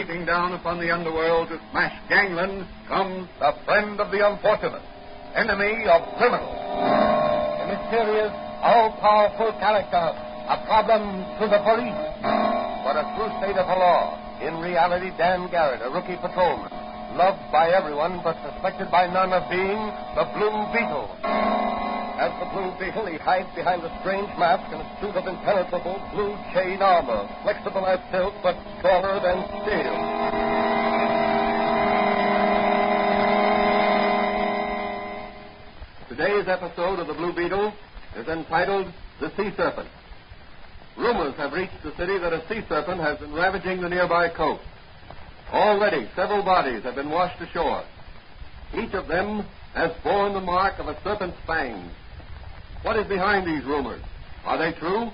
sweeping down upon the underworld to smash gangland, comes the friend of the unfortunate, enemy of criminals. A mysterious, all-powerful character, a problem to the police. But a true state of the law. In reality, Dan Garrett, a rookie patrolman, loved by everyone but suspected by none of being the Blue Beetle. As the Blue Beetle, he hides behind a strange mask and a suit of impenetrable blue chain armor, flexible as silk but stronger than steel. Today's episode of the Blue Beetle is entitled The Sea Serpent. Rumors have reached the city that a sea serpent has been ravaging the nearby coast. Already, several bodies have been washed ashore. Each of them has borne the mark of a serpent's fangs. What is behind these rumors? Are they true?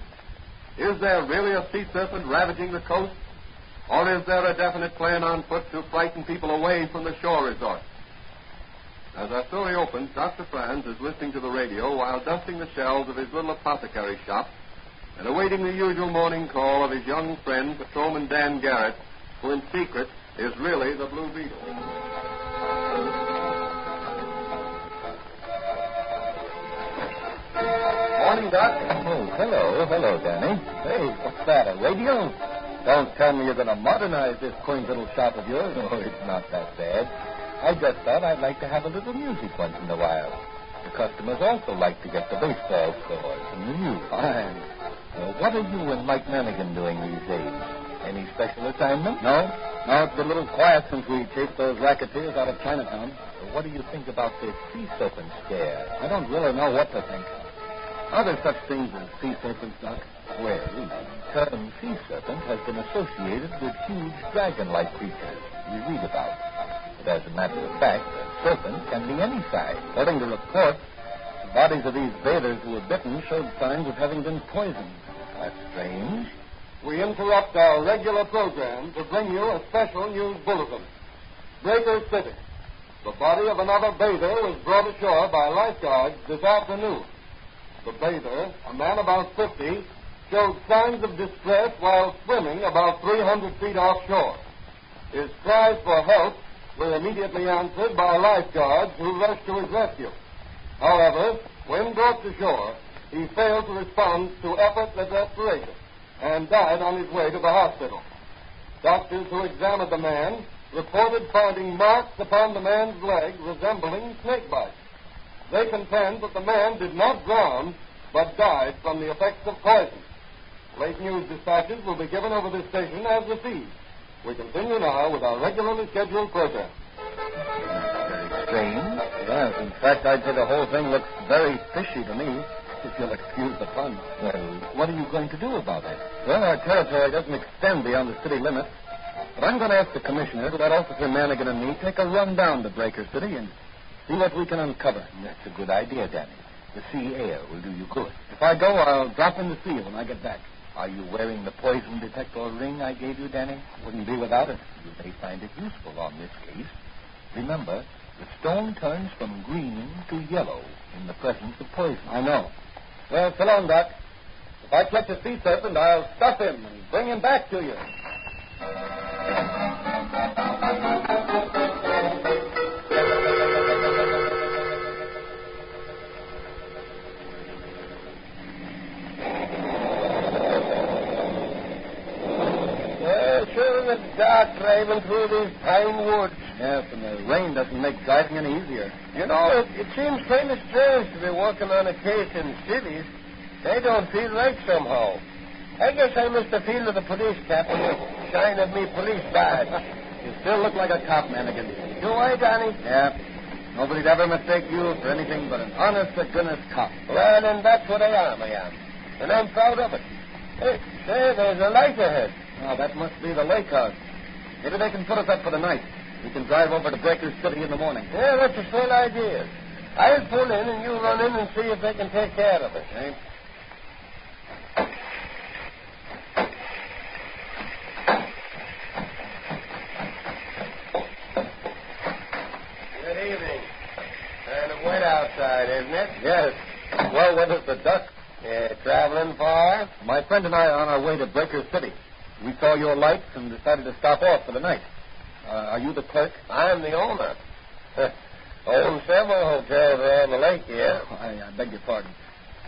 Is there really a sea serpent ravaging the coast? Or is there a definite plan on foot to frighten people away from the shore resorts? As our story opens, Dr. Franz is listening to the radio while dusting the shelves of his little apothecary shop and awaiting the usual morning call of his young friend, Patrolman Dan Garrett, who in secret is really the Blue Beetle. Morning, Doc. Oh, hello, Danny. Hey, what's that, a radio? Don't tell me you're going to modernize this quaint little shop of yours. Oh, it's not that bad. I just thought I'd like to have a little music once in a while. The customers also like to get the baseball scores and the news. Fine. What are you and Mike Manigan doing these days? Any special assignment? No, it's been a little quiet since we chased those racketeers out of Chinatown. What do you think about this Sea Serpent scare? I don't really know what to think. Are there such things as sea serpents, Doc? Well, the term Sea Serpent has been associated with huge dragon-like creatures we read about. But as a matter of fact, a serpent can be any size. According to reports, the bodies of these bathers who were bitten showed signs of having been poisoned. That's strange. We interrupt our regular program to bring you a special news bulletin. Breaker City. The body of another bather was brought ashore by lifeguards this afternoon. The bather, a man about 50, showed signs of distress while swimming about 300 feet offshore. His cries for help were immediately answered by lifeguards who rushed to his rescue. However, when brought to shore, he failed to respond to effortless respiration and died on his way to the hospital. Doctors who examined the man reported finding marks upon the man's leg resembling snake bites. They contend that the man did not drown, but died from the effects of poison. Late news dispatches will be given over this station as received. We continue now with our regularly scheduled program. Very strange. Yes, in fact, I'd say the whole thing looks very fishy to me, if you'll excuse the pun. Well, what are you going to do about it? Well, our territory doesn't extend beyond the city limits. But I'm going to ask the commissioner to let Officer Manigan and me take a run down to Breaker City and see what we can uncover. That's a good idea, Danny. The sea air will do you good. If I go, I'll drop in to see you when I get back. Are you wearing the poison detector ring I gave you, Danny? Wouldn't be without it. You may find it useful on this case. Remember, the stone turns from green to yellow in the presence of poison. I know. Well, so long, Doc. If I catch a sea serpent, I'll stuff him and bring him back to you. Sure, it's dark driving through these pine woods. Yes, and the rain doesn't make driving any easier. You know, it seems kind of strange to be working on a case in cities. They don't feel right somehow. I guess I must have feel of the police cap and the shine of me police badge. You still look like a cop, Manigan. Do I, Danny? Yeah. Nobody'd ever mistake you for anything but an honest-to-goodness cop. Well, then that's what I am. And I'm proud of it. Hey, say, there's a light ahead. Oh, that must be the lake house. Maybe they can put us up for the night. We can drive over to Breaker City in the morning. Yeah, that's a swell idea. I'll pull in and you run in and see if they can take care of it. Okay. Good evening. Kind of wet outside, isn't it? Yes. Well, when is the dusk? Traveling far? My friend and I are on our way to Breaker City. We saw your lights and decided to stop off for the night. Are you the clerk? I'm the owner. Own several hotels around the lake here. Oh, I beg your pardon.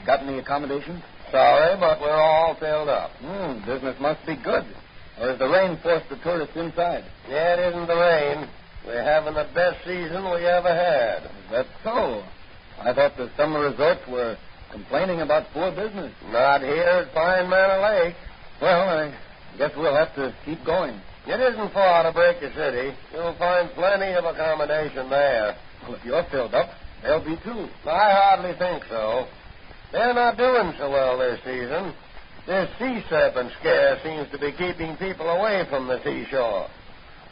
Got any accommodations? Sorry, but we're all filled up. Business must be good. Or has the rain forced the tourists inside? Yeah, it isn't the rain. We're having the best season we ever had. Is that so? I thought the summer resorts were complaining about poor business. Not here at Pine Manor Lake. Well, I guess we'll have to keep going. It isn't far to Breaker City. You'll find plenty of accommodation there. Well, if you're filled up, they'll be too. I hardly think so. They're not doing so well this season. This Sea Serpent scare seems to be keeping people away from the seashore.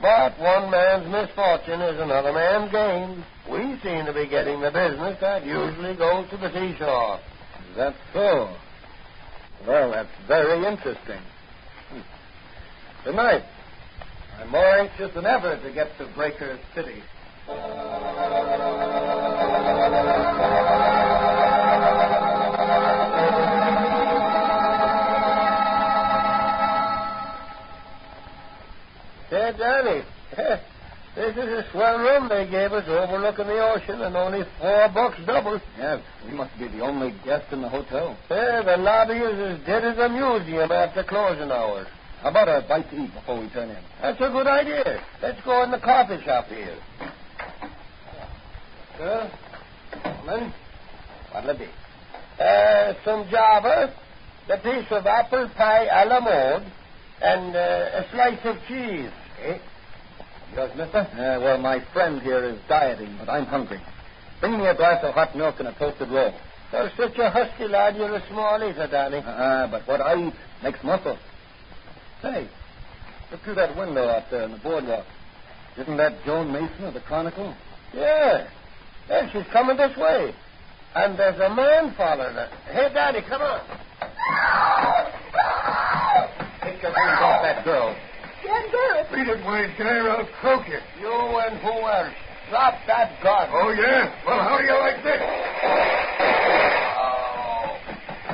But one man's misfortune is another man's gain. We seem to be getting the business that usually goes to the seashore. Is that so? Well, that's very interesting. Good night. I'm more anxious than ever to get to Breaker City. Hey, Danny, this is a swell room they gave us overlooking the ocean and only $4 double. Yes, we must be the only guest in the hotel. Yeah, the lobby is as dead as a museum after closing hours. How about a bite to eat before we turn in? That's a good idea. Let's go in the coffee shop here. Sir? Gentlemen? What'll it be? Some Java, a piece of apple pie a la mode, and a slice of cheese. Eh? Yours, mister? Well, my friend here is dieting, but I'm hungry. Bring me a glass of hot milk and a toasted roll. For such a husky lad, you're a small eater, Danny. But what I eat makes muscle. Say, look through that window out there on the boardwalk. Isn't that Joan Mason of the Chronicle? Yeah. Yeah, she's coming this way. And there's a man following her. Hey, Danny, come on. Take your hands off that girl. Dan Garrett. Beat it, Wayne. Can I croak you? You and who else? Drop that gun. Oh, yeah? Well, how do you like this?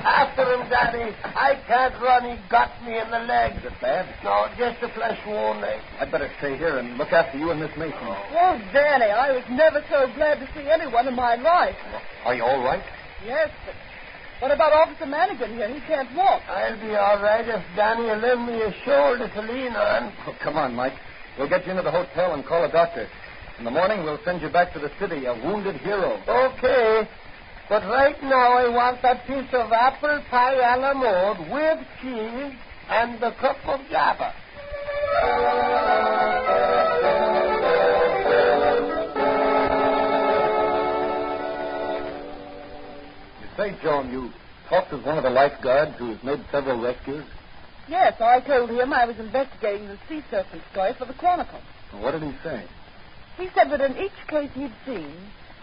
After him, Daddy. I can't run. He got me in the leg. Is it bad? No, just a flesh wound. I'd better stay here and look after you and Miss Mason. Oh, Danny, I was never so glad to see anyone in my life. Are you all right? Yes, but what about Officer Manigan here? He can't walk. I'll be all right if Danny will lend me a shoulder to lean on. Oh, come on, Mike. We'll get you into the hotel and call a doctor. In the morning, we'll send you back to the city, a wounded hero. Okay. But right now, I want that piece of apple pie a la mode with cheese and the cup of Java. You say, Joan, you talked with one of the lifeguards who has made several rescues? Yes, I told him I was investigating the Sea Serpent story for the Chronicle. Well, what did he say? He said that in each case he'd seen,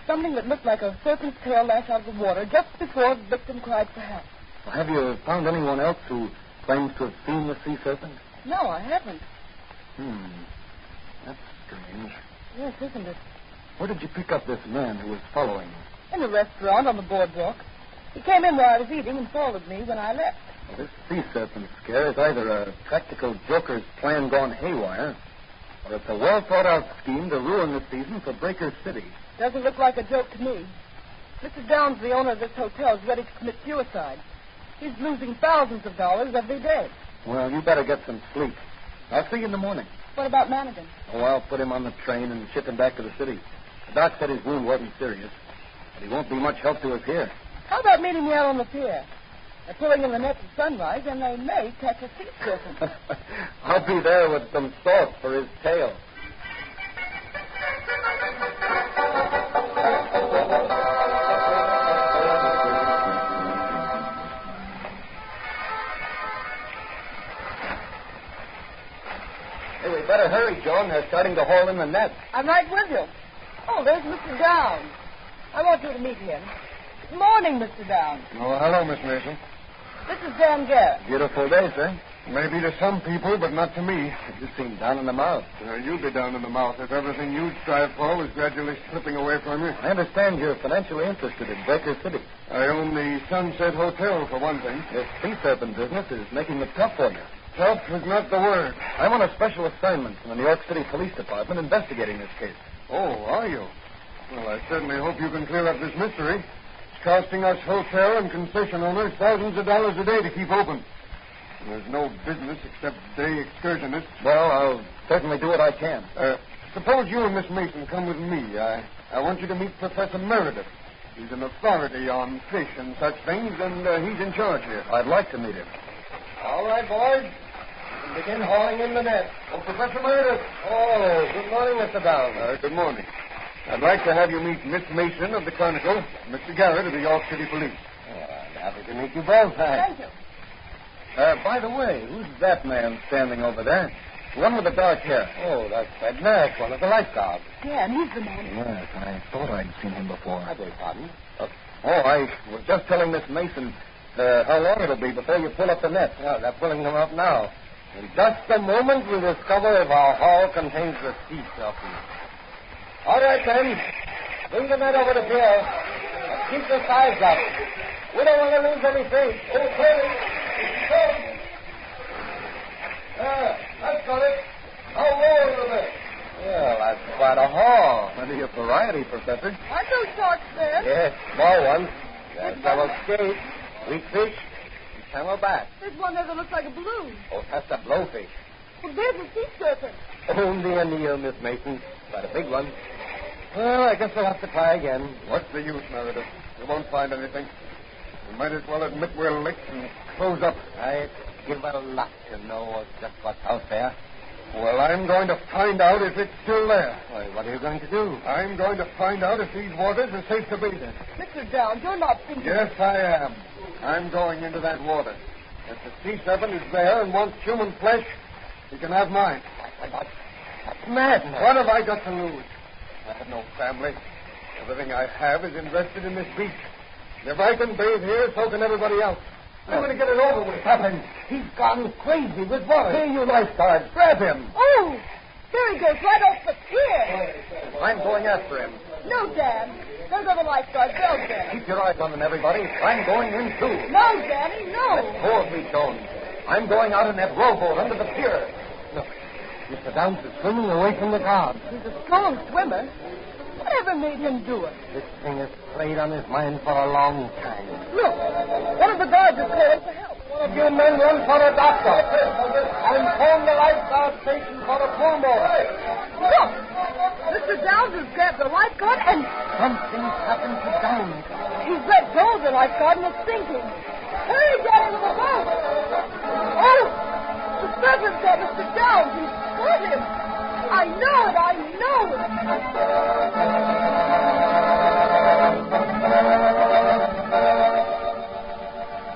something that looked like a serpent's tail lash out of the water just before the victim cried for help. Well, have you found anyone else who claims to have seen the sea serpent? No, I haven't. That's strange. Yes, isn't it? Where did you pick up this man who was following you? In a restaurant on the boardwalk. He came in while I was eating and followed me when I left. Well, this sea serpent scare is either a practical joker's plan gone haywire, or it's a well-thought-out scheme to ruin the season for Breaker City. Doesn't look like a joke to me. Mr. Downs, the owner of this hotel, is ready to commit suicide. He's losing thousands of dollars every day. Well, you better get some sleep. I'll see you in the morning. What about Manigan? Oh, I'll put him on the train and ship him back to the city. The doc said his wound wasn't serious, but he won't be much help to us here. How about meeting me out on the pier? They're pulling in the net at sunrise, and they may catch a sea serpent. I'll be there with some salt for his tail. Hey, we better hurry, Joan. They're starting to haul in the net. I'm right with you. Oh, there's Mr. Downs. I want you to meet him. Good morning, Mr. Downs. Oh, hello, Miss Mason. This is Dan Garrett. Beautiful day, sir. Maybe to some people, but not to me. You seem down in the mouth. You'll be down in the mouth if everything you'd strive for was gradually slipping away from you. I understand you're financially interested in Breaker City. I own the Sunset Hotel, for one thing. This sea serpent business is making it tough for you. Tough is not the word. I'm on a special assignment from the New York City Police Department investigating this case. Oh, are you? Well, I certainly hope you can clear up this mystery. It's costing us hotel and concession owners thousands of dollars a day to keep open. There's no business except day excursionists. Well, I'll certainly do what I can. Suppose you and Miss Mason come with me. I want you to meet Professor Meredith. He's an authority on fish and such things, and he's in charge here. I'd like to meet him. All right, boys. You can begin hauling in the net. Oh, Professor Meredith. Oh, good morning, Mr. Downs. Good morning. I'd like to have you meet Miss Mason of the Chronicle, Mr. Garrett of the York City Police. I'm happy to meet you both. Thank you. By the way, who's that man standing over there? The one with the dark hair. Oh, that's Fred Nurse, one of the lifeguards. Yeah, and he's the man. Yes, I thought I'd seen him before. I beg pardon? I was just telling Miss Mason how long it'll be before you pull up the net. Oh, they're pulling them up now. In just a moment, we'll discover if our haul contains the sea serpent. All right, then. Bring the net over the pier. Keep the sides up. We don't want to lose any fish. Okay. That's got it. I'll roll it a bit. Well, that's quite a haul. Plenty of variety, Professor. Aren't those sharks there? Yes, small ones. There's our skate, weak fish, and camelback. There's one there that looks like a balloon. Oh, that's a blowfish. Well, there's a sea serpent. Only a Neil, Miss Mason. But a big one. Well, I guess we'll have to try again. What's the use, Meredith? You won't find anything. We might as well admit we're licked and close up. I'd give a lot to know just what's out there. Well, I'm going to find out if it's still there. Well, what are you going to do? I'm going to find out if these waters are safe to bathe in. Mr. Downs, you're not thinking... Yes, I am. I'm going into that water. If the sea serpent is there and wants human flesh, he can have mine. That's madness. What have I got to lose? I have no family. Everything I have is invested in this beach. If I can bathe here, so can everybody else. I'm going to get it over with. Happened. He's gone crazy with water. Here, you lifeguard. Grab him. Oh, there he goes, right off the pier. I'm going after him. No, Dan. Those other lifeguards, they'll get him. Keep your eyes on them, everybody. I'm going in, too. No, Danny, no. Hold me, Jones. I'm going out in that rowboat under the pier. Look, Mr. Downs is swimming away from the guard. He's a strong swimmer. Whatever made him do it? This thing has played on his mind for a long time. Look, one of the guards is calling for help. One of you men run for a doctor. And phone the lifeguard station for a pulmotor. Look, Mr. Downs has grabbed the lifeguard and... Something's happened to Downs. He's let go of the lifeguard and it's sinking. Hurry, Daddy, with the boat. Oh, the serpent's got Mr. Downs. He's caught him. I know it.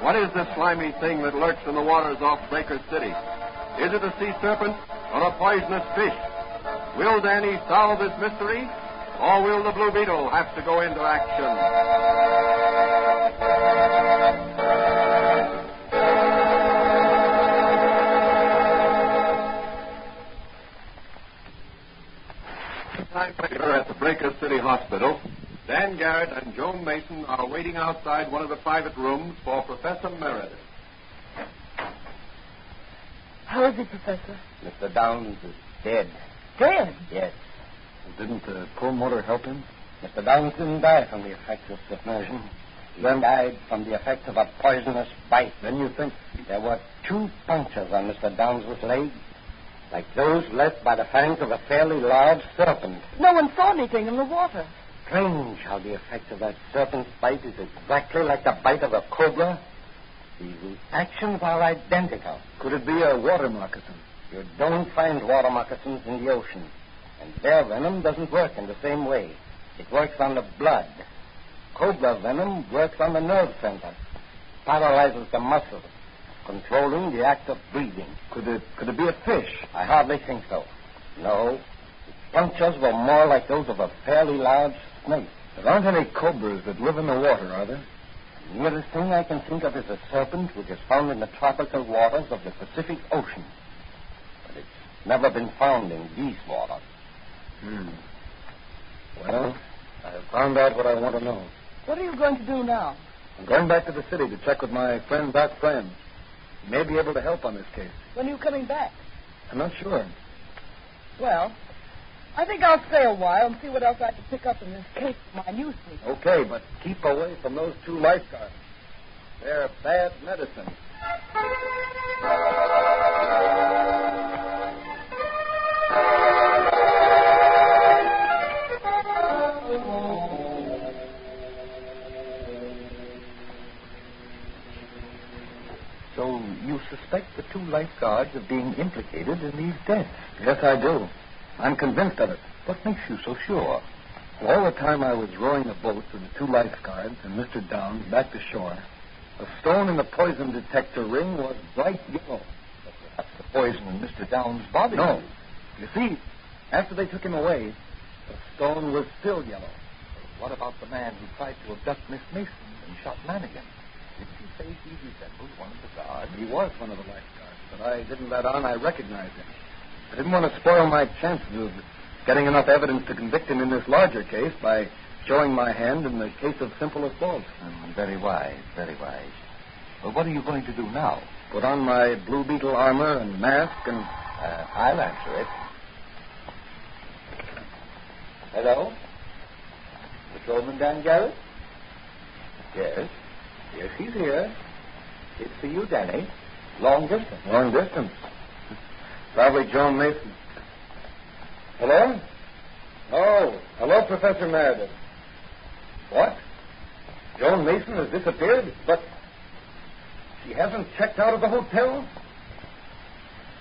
What is this slimy thing that lurks in the waters off Breaker City? Is it a sea serpent or a poisonous fish? Will Danny solve this mystery, or will the Blue Beetle have to go into action? Time later at the Breaker City Hospital, Dan Garrett and Joan Mason are waiting outside one of the private rooms for Professor Meredith. How is he, Professor? Mr. Downs is dead. Dead? Yes. Didn't the pulmotor help him? Mr. Downs didn't die from the effects of submersion. He died from the effects of a poisonous bite. Then you think... There were 2 punctures on Mr. Downs' leg, like those left by the fangs of a fairly large serpent. No one saw anything in the water. Strange how the effect of that serpent's bite is exactly like the bite of a cobra. The reactions are identical. Could it be a water moccasin? You don't find water moccasins in the ocean. And their venom doesn't work in the same way. It works on the blood. Cobra venom works on the nerve center. Paralyzes the muscles, controlling the act of breathing. Could it be a fish? I hardly think so. No. Its punctures were more like those of a fairly large snake. There aren't any cobras that live in the water, are there? The nearest thing I can think of is a serpent which is found in the tropical waters of the Pacific Ocean. But it's never been found in these waters. Well, I've found out what I want to know. What are you going to do now? I'm going back to the city to check with my friend Doc Friends. He may be able to help on this case. When are you coming back? I'm not sure. Well, I think I'll stay a while and see what else I can pick up in this case of my newspaper. Okay, but keep away from those 2 lifeguards. They're bad medicine. So you suspect the 2 lifeguards of being implicated in these deaths? Yes, I do. I'm convinced of it. What makes you so sure? All the time I was rowing the boat with the 2 lifeguards and Mr. Downs back to shore, the stone in the poison detector ring was bright yellow. But perhaps the poison in Mr. Downs' body. No. You see, after they took him away, the stone was still yellow. What about the man who tried to abduct Miss Mason and shot Lanigan? Didn't you say he resembled one of the guards? He was one of the lifeguards, but I didn't let on I recognized him. I didn't want to spoil my chances of getting enough evidence to convict him in this larger case by showing my hand in the case of simple assault. Very wise, very wise. Well, what are you going to do now? Put on my Blue Beetle armor and mask and... I'll answer it. Hello? Patrolman Dan Garrett? Yes. Yes, he's here. It's for you, Danny. Long distance. Long distance. Probably Joan Mason. Hello? Oh, hello, Professor Meredith. What? Joan Mason has disappeared? But she hasn't checked out of the hotel?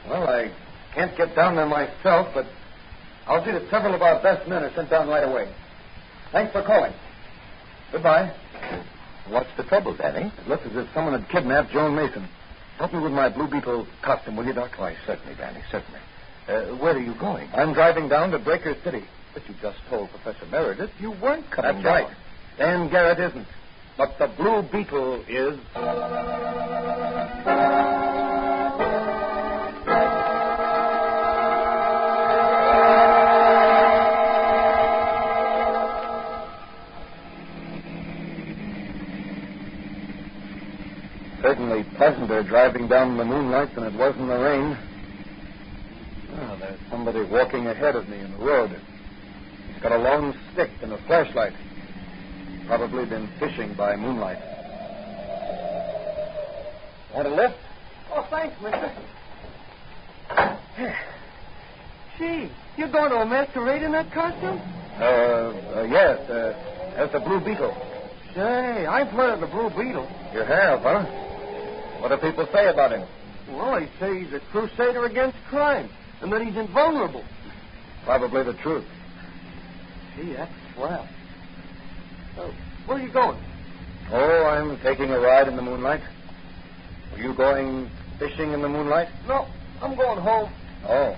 Well, I can't get down there myself, but I'll see that several of our best men are sent down right away. Thanks for calling. Goodbye. What's the trouble, Danny? It looks as if someone had kidnapped Joan Mason. Help me with my Blue Beetle costume, will you, Doc? Why, certainly, Danny, certainly. Where are you going? I'm driving down to Breaker City. But you just told Professor Meredith you weren't coming That's down. right. Dan Garrett isn't. But the Blue Beetle is. Certainly pleasanter driving down in the moonlight than it was in the rain. Oh, there's somebody walking ahead of me in the road. He's got a long stick and a flashlight. Probably been fishing by moonlight. Want a lift? Oh, thanks, mister. Gee, you're going to a masquerade in that costume? Yes. That's the Blue Beetle. Say, I've heard of the Blue Beetle. You have, huh? What do people say about him? Well, they say he's a crusader against crime, and that he's invulnerable. Probably the truth. Gee, that's swell. Where are you going? Oh, I'm taking a ride in the moonlight. Were you going fishing in the moonlight? No, I'm going home. Oh.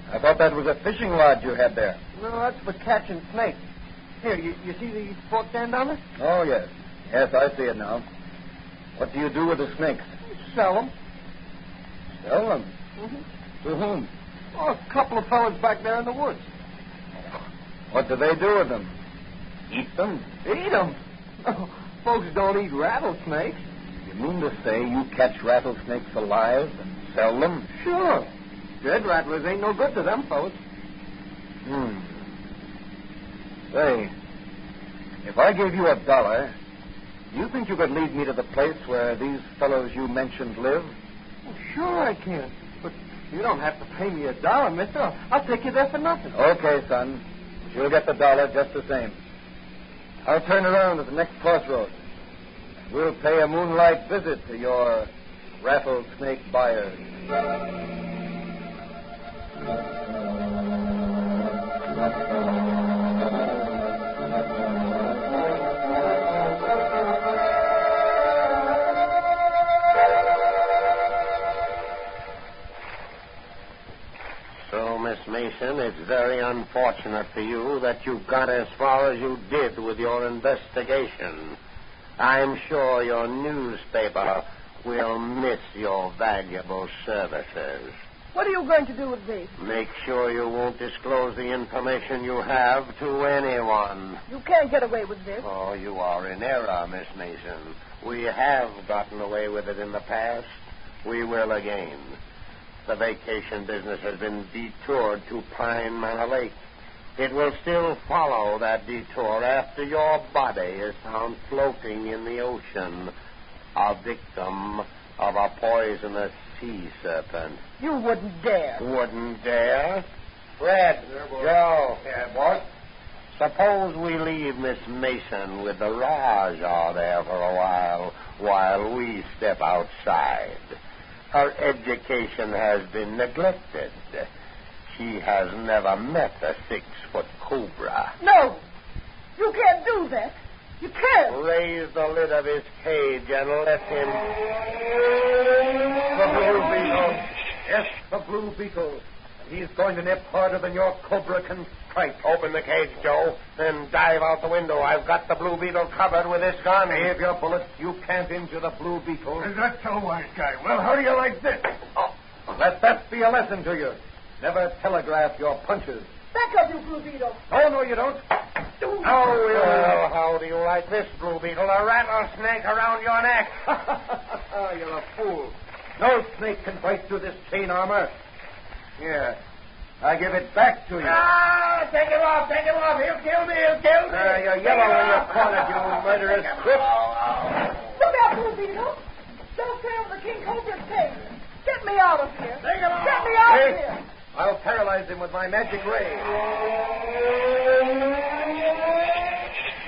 I thought that was a fishing rod you had there. No, that's for catching snakes. Here, you see the fork stand down there? Oh, yes. Yes, I see it now. What do you do with the snakes? Sell them. Sell them? Mm-hmm. To whom? Oh, a couple of fellas back there in the woods. What do they do with them? Eat them? Eat them? No, folks don't eat rattlesnakes. You mean to say you catch rattlesnakes alive and sell them? Sure. Dead rattlers ain't no good to them fellas. Say, if I gave you $1, you think you could lead me to the place where these fellows you mentioned live? Well, sure I can. But you don't have to pay me $1, mister. I'll take you there for nothing. Okay, son. You'll get the $1 just the same. I'll turn around at the next crossroads. We'll pay a moonlight visit to your rattlesnake buyers. So, Miss Mason, it's very unfortunate for you that you got as far as you did with your investigation. I'm sure your newspaper will miss your valuable services. What are you going to do with me? Make sure you won't disclose the information you have to anyone. You can't get away with this. Oh, you are in error, Miss Mason. We have gotten away with it in the past. we will again. The vacation business has been detoured to Pine Manor Lake. It will still follow that detour after your body is found floating in the ocean, a victim of a poisonous sea serpent. You wouldn't dare. Wouldn't dare? Fred, Joe. Yeah, boss? Suppose we leave Miss Mason with the Rajah there for a while we step outside. Her education has been neglected. She has never met a 6-foot cobra. No, you can't do that. You can't. Raise the lid of his cage and let him... The Blue Beetle. Yes, the Blue Beetle. He's going to nip harder than your cobra can strike. Open the cage, Joe, and dive out the window. I've got the Blue Beetle covered with this gun. Save your bullets. You can't injure the Blue Beetle. Is that so, wise guy? Well, how do you like this? Oh, let that be a lesson to you. Never telegraph your punches. Back up, you Blue Beetle. Oh, no, you don't. Well, how do you like this, Blue Beetle? A rattlesnake around your neck. You're a fool. No snake can bite through this chain armor. Here, I give it back to you. Take it off. He'll kill me. You're yellow when you're cornered, you murderous crook. Look out, Blue Beetle. Don't fail the King Cobra's cage. Get me out of here. Take him off. Get me out of Wait. here. I'll paralyze him with my magic ray.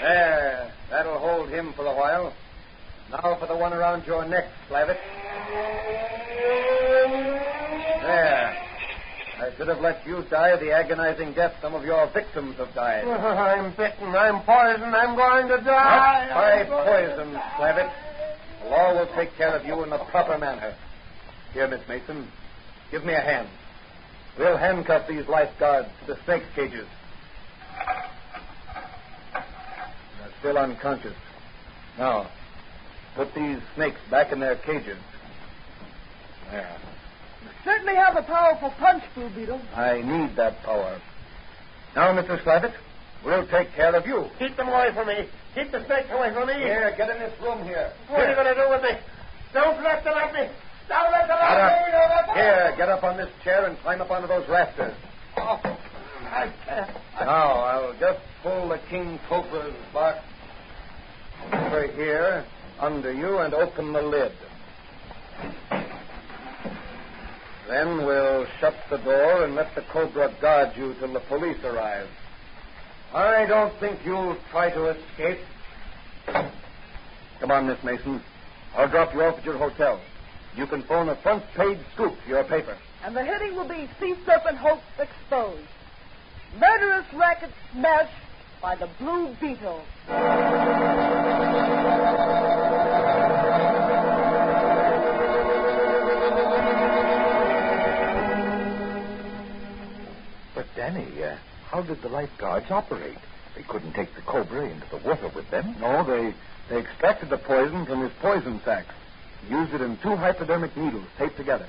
There. That'll hold him for a while. Now for the one around your neck, Slavitt. There. I should have let you die the agonizing death some of your victims have died. I'm bitten. I'm poisoned. I'm going to die. Not by poison, Slavitt. The law will take care of you in the proper manner. Here, Miss Mason, give me a hand. We'll handcuff these lifeguards to the snake cages. They're still unconscious. Now, put these snakes back in their cages. There. You certainly have a powerful punch, Blue Beetle. I need that power. Now, Mr. Slavitt, we'll take care of you. Keep them away from me. Keep the snakes away from me. Here, get in this room here. What are you going to do with me? Don't let them at me. Don't let them at me. Here, get up on this chair and climb up onto those rafters. Oh, I can't. Now, I'll just pull the King Cobra's box over here, under you, and open the lid. Then we'll shut the door and let the Cobra guard you till the police arrive. I don't think you'll try to escape. Come on, Miss Mason. I'll drop you off at your hotel. You can phone a front-page scoop to your paper. And the heading will be Sea Serpent Hoax Exposed. Murderous racket smashed by the Blue Beetle. But, Danny, how did the lifeguards operate? They couldn't take the cobra into the water with them. No, they extracted the poison from his poison sacs. Used it in 2 hypodermic needles taped together.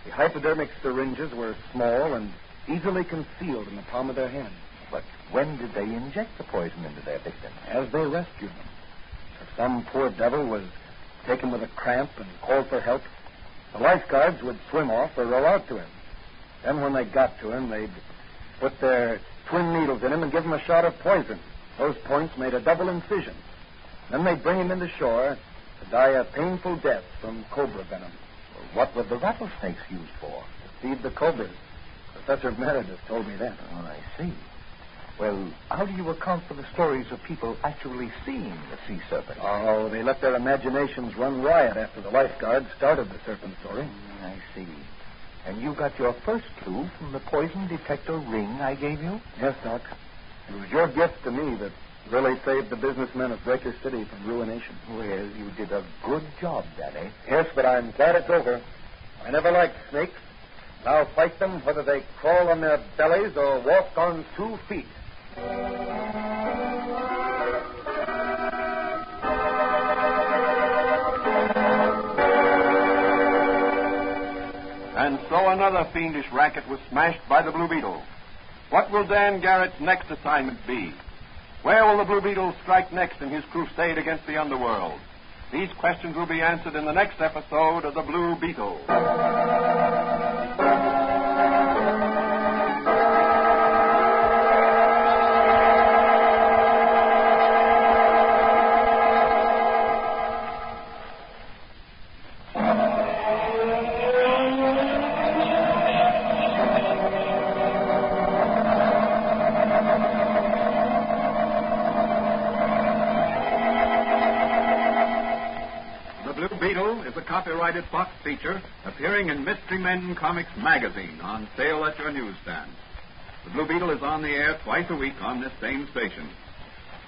The hypodermic syringes were small and easily concealed in the palm of their hand. But when did they inject the poison into their victim? As they rescued them. If some poor devil was taken with a cramp and called for help, the lifeguards would swim off or row out to him. Then when they got to him, they'd put their twin needles in him and give him a shot of poison. Those points made a double incision. Then they'd bring him into shore to die a painful death from cobra venom. Well, what were the rattlesnakes used for? To feed the cobras. Professor Meredith told me that. Oh, I see. Well, how do you account for the stories of people actually seeing the sea serpent? Oh, they let their imaginations run riot after the lifeguards started the serpent story. I see. And you got your first clue from the poison detector ring I gave you? Yes, Doc. It was your gift to me that really saved the businessmen of Breaker City from ruination. Well, you did a good job, Danny. Yes, but I'm glad it's over. I never liked snakes. And I'll fight them whether they crawl on their bellies or walk on 2 feet. And so another fiendish racket was smashed by the Blue Beetle. What will Dan Garrett's next assignment be? Where will the Blue Beetle strike next in his crusade against the underworld? These questions will be answered in the next episode of The Blue Beetle. Copyrighted Fox feature appearing in Mystery Men Comics magazine on sale at your newsstand. The Blue Beetle is on the air twice a week on this same station.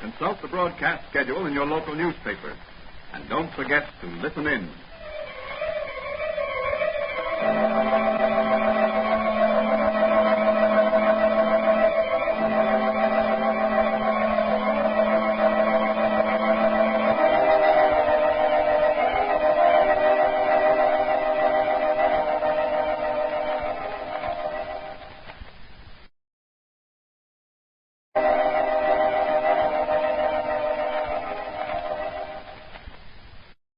Consult the broadcast schedule in your local newspaper. And don't forget to listen in.